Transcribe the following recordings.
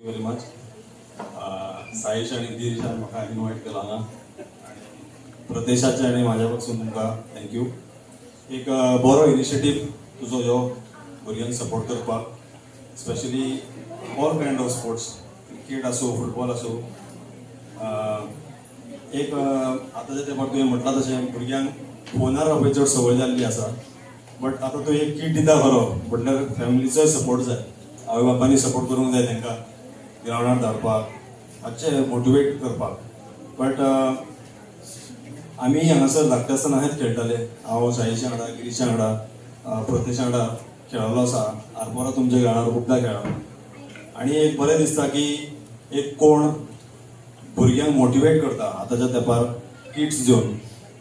Very much. Saish आणि गिरीशान म्हाका invite केला हांगा आनी प्रदेशाचे आनी म्हाज्या पासून तुमकां थँक्यू. एक बरो इनिशिएटीव तुजो ह्यो भुरग्यांक सपोर्ट करपाक, specially all kind of sports, cricket आसूं फुटबॉल आसूं. एक आतांच्या तेंपार तुवें म्हटलां तशें भुरग्यांक फोनार रावपाची चड संवय जाल्ली आसा, बट आतां तूं एक किट दिता खरो, म्हटल्यार फॅमिलीचोय सपोर्ट जाय, आवय बापायनी सपोर्ट करूंक जाय तांकां ग्रावंडार धाडपाक, मातशें मोटिवेट करपाक. बट आमी हांगासर धाकटे आसतना हेंच खेळटाले. हांव साईशा वांगडा, गिरीशा वांगडा, प्रतेशा वांगडा खेळ्ळो आसा. आरपोरा तुमच्या ग्रावंडार खुबदां खेळ्ळा. आनी एक बरें दिसता की एक कोण भुरग्यांक मोटिवेट करता आतांच्या तेंपार किट्स दिवन.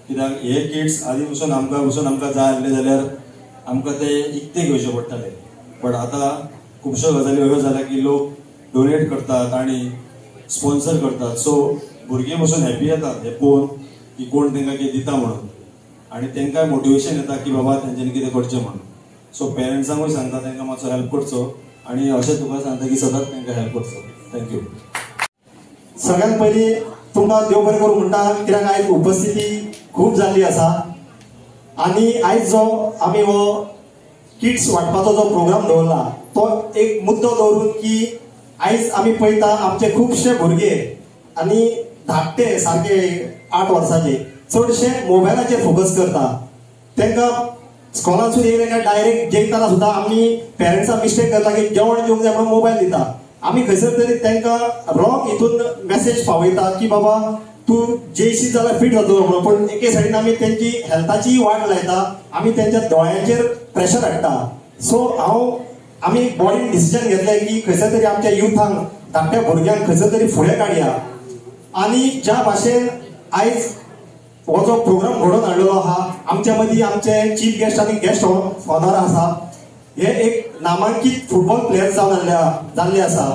कित्याक हे किट्स आदी पसून आमकां जाय आसले जाल्यार आमकां ते इकते घेवचे पडटाले. बट आतां खुबश्यो गजाली अश्यो जाल्या की लोक डोनेट करतात आनी स्पॉन्सर करतात. सो भुरगीं पसून हॅपी येतात हे पळोवन की कोण तांकां कितें दिता म्हणून, आनी तांकांय मोटिवेशन येता की बाबा तेंच्यांनी कितें करचें म्हणून. सो पेरंट्सांकूय सांगता तांकां मातसो हेल्प करचो, आनी अशें तुका सांगता की सदांच तांकां हेल्प करचो. थँक्यू. सगळ्यात पयलीं तुमकां देव बरें करूं म्हणटा, कित्याक आयज उपस्थिती खूब जाल्ली आसा. आनी आयज जो आमी हो किट्स वांटपाचो जो प्रोग्राम दवरला तो एक मुद्दो दवरून की आयज आमी पळयता आमचे खुबशे भुरगे आनी धाकटे सारके 8 वर्सांचे चडशे मोबायलाचेर फोकस करता. तांकां स्कॉलांसून येयले काय डायरेक्ट जेवताना सुद्दां आमी पेरंट्सां मिस्टेक करता की जेवण जेवंक जाय म्हणून मोबायल दिता. आमी खंयसर तरी तांकां रॉंग हितून मेसेज पावयता की बाबा तूं जेयशी जाल्यार फिट जातलो म्हणून, पूण एके सायडीन आमी तेंची हेल्थाची वाट लायता, आमी तेंच्या दोळ्यांचेर प्रेशर हाडटा. सो आमी बॉडीन डिसिजन घेतलें की खंयसर तरी आमच्या युथांक धाकट्या भुरग्यांक खंयसर तरी फुडें काडया. आनी ज्या भाशेन आयज हो जो प्रोग्राम घडोवन हाडलेलो आहा, आमच्या मदीं आमचे चीफ गेस्ट आनी गेस्ट ऑनर आसा, हे एक नामांकीत फुटबॉल प्लेयर जाल्ले आसा.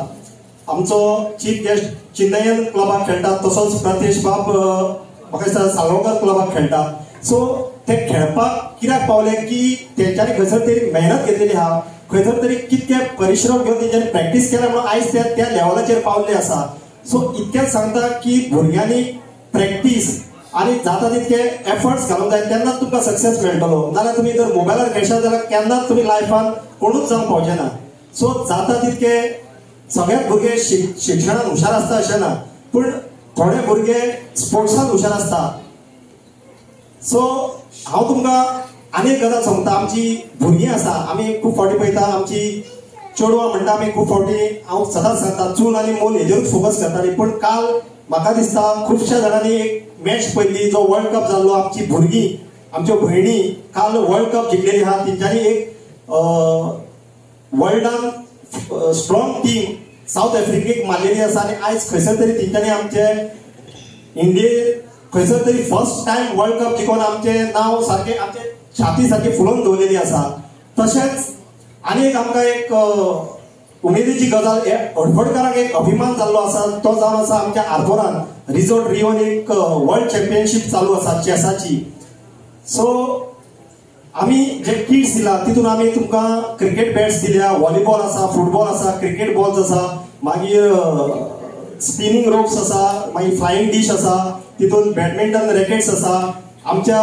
आमचो चीफ गेस्ट चिन्नयन क्लबाक खेळटा, तसोच प्रतेश बाब म्हाका दिसता साळगांवकर क्लबाक खेळटा. सो ते खेळपाक कित्याक पावले की तेंच्यांनी खंयसर तरी मेहनत घेतलेली आहा, खंयसर तरी कितके परिश्रम घेवन तेंच्यांनी प्रॅक्टीस केल्या म्हणून आयज ते त्या लेवलाचेर पावल्ले आसा. सो इतकेंच सांगता की भुरग्यांनी प्रॅक्टीस आनी जाता तितके एफर्ट्स घालूंक जाय, तेन्नाच तुमकां सक्सेस मेळटलो. नाल्यार तुमी जर मोबायलार खेळशात जाल्यार केन्नाच तुमी लायफान कोणूच जावंक पावचे ना. सो जाता तितके सगळेच भुरगे शिक्षणात हुशार आसता अशें ना, पूण थोडे भुरगे स्पोर्ट्सान हुशार आसता. सो हांव तुमकां आनी एक गजाल सांगता. आमची भुरगीं आसा, आमी खूब फावटी पळयता आमची चेडवां म्हणटा, आमी खूब फावटी हांव सदांच सांगता चूल आनी मोल हेजेरूच फोकस करतालीं. पूण काल म्हाका दिसता खुबश्या जाणांनी एक मॅच पळयली, जो वर्ल्ड कप जाल्लो. आमची भुरगीं, आमच्यो भयणी काल वर्ल्ड कप जिखलेली आहा. तेंच्यांनी एक वर्ल्डान स्ट्रॉंग टीम साऊथ आफ्रिकेक मारलेली आसा. आनी आयज खंयसर तरी तेंच्यांनी आमचे इंडियेक खंयसर तरी फर्स्ट टायम वर्ल्ड कप जिखोवन आमचें नांव सारकें, आमचे छाती सारकी फुलोवन दवरलेली आसा. तशेंच आनी एक आमकां एक उमेदीची गजाल, हडफडकाराक एक अभिमान जाल्लो आसा, तो जावन आसा आमच्या आरपोरान रिजोर्ट रिओन एक वर्ल्ड चॅम्पियनशीप चालू आसा चॅसाची. सो आमी जे किट्स दिला तितून आमी तुमकां क्रिकेट बॅट्स दिल्या, व्हॉलीबॉल आसा, फुटबॉल आसा, क्रिकेट बॉल्स आसा, मागीर स्पिनिंग रोप्स आसा, मागीर फ्लायिंग डिश आसा, तितून बॅडमिंटन रॅकेट्स आसा. आमच्या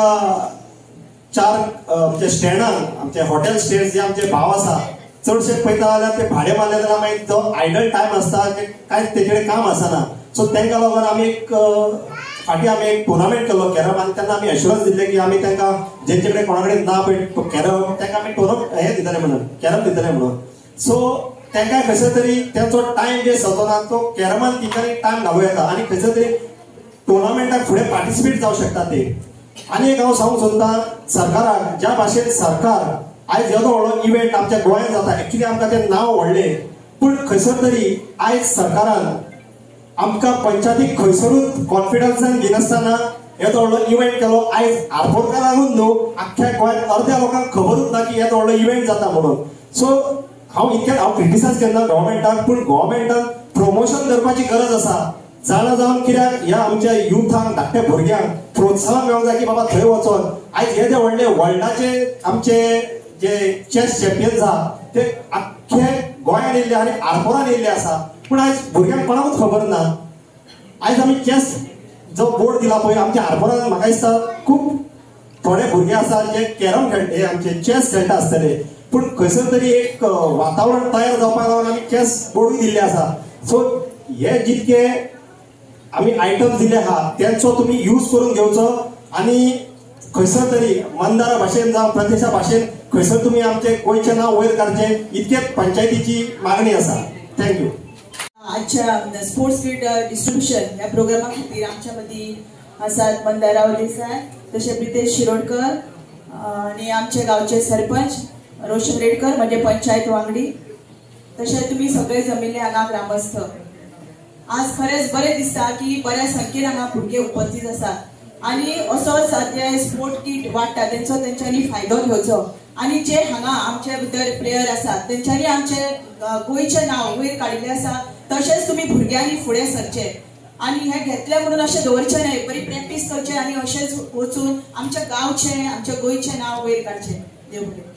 4 आमच्या स्टँडांक, आमचे हॉटेल स्टेज जे आमचे भाव आसा चडशे पळयता जाल्यार ते भाडे मारले जाल्यार मागीर जो आयडल टायम आसता कांयच तेजे कडेन काम आसना. सो तांकां लागून आमी एक फाटीं आमी एक टुर्नामेंट केलो कॅरम, आनी तेन्ना आमी एश्युरन्स दिल्ले की आमी तांकां जेंचे कडेन कोणा कडेन ना पळय कॅरम, तांकां आमी हे दितले म्हणून, कॅरम दितले म्हणून. सो तांकां खंयसर तरी तेंचो टायम वेस्ट जातो ना, तो कॅरमान तेंच्यांनी टायम घालूं येता आनी खंयसर तरी टुर्नामेंटाक फुडें पार्टिसिपेट जावं शकता ते. आनी एक हांव सांगूंक सोदतां सरकाराक, ज्या भाशेन सरकार आयज येदो व्हडलो इव्हेंट आमच्या गोंयांत जाता, एक्चुली आमकां तें नांव व्हडलें, पूण खंयसर तरी आयज सरकारान आमकां पंचायतीक खंयसरूच कॉन्फिडन्सान घेनासतना येदो व्हडलो इव्हेंट केलो. आयज आरपोरकारांकूच न्हू, आख्ख्या गोंयांत अर्द्या लोकांक खबरूच ना की येदो व्हडलो इव्हेंट जाता म्हणून. सो हांव क्रिटिसायज करना गव्हर्मेंटाक, पूण गव्हर्मेंटान प्रमोशन करपाची गरज आसा. जाणा जावन कित्याक ह्या आमच्या युथांक, धाकट्या भुरग्यांक प्रोत्साहन मेळोंक जाय की बाबा थंय वचोन आयज हे जे व्हडले वर्ल्डाचे आमचे जे चेस चॅम्पियन्स आहा ते आख्खे गोंयांत येयल्ले आनी आरपोरान येयल्ले आसा. पूण आयज भुरग्यांक कोणाकूच खबर ना. आयज आमी चॅस जो बोर्ड दिला पळय आमच्या हार्बरान म्हाका दिसता खूब थोडे भुरगे आसा जे कॅरम खेळटे आमचे चॅस खेळटा आसतले, पूण खंयसर तरी एक वातावरण तयार जावपाक लागून आमी चॅस बोर्डूय दिल्ले आसा. सो हे जितके आमी आयटम्स दिले आहा त्यांचो तुमी यूज करून घेवचो आणि खंयसर तरी मंदारा भाशेन जावं प्रदेशा भाशेन खंयसर तुमी आमचे गोंयचें नांव वयर काडचें इतकेच पंचायतीची मागणी आसा. थँक्यू. आजच्या स्पोर्ट्स किट डिस्ट्रीब्युशन ह्या प्रोग्रामा खातीर आमच्या मदीं आसात मंदारा देसाय, तशें प्रितेश शिरोडकर आनी आमचे गांवचे सरपंच रोशन रेडकर म्हणजे पंचायत वांगडी, तशें तुमी सगळे जमिल्ले हांगा ग्रामस्थ. आज खरेंच बरें दिसता की बऱ्या संख्येन हांगा भुरगे उपस्थित आसात आणि असो सद्या स्पोर्ट किट वाडटा तेंचो तेंच्यांनी फायदो घेवचो आणि जे हांगा आमचे भितर प्लेयर आसात तेंच्यांनी आमचे गोंयचें नांव वयर काडिल्लें आसा. तशेंच तुमी भुरग्यांनी फुडें सरचें आणि हे घेतले म्हणून अशें दवरचें न्हय, बरी प्रॅक्टीस करचें आणि अशेंच वचून आमच्या गांवचें आमच्या गोंयचें नांव वयर काडचें. देव बरें.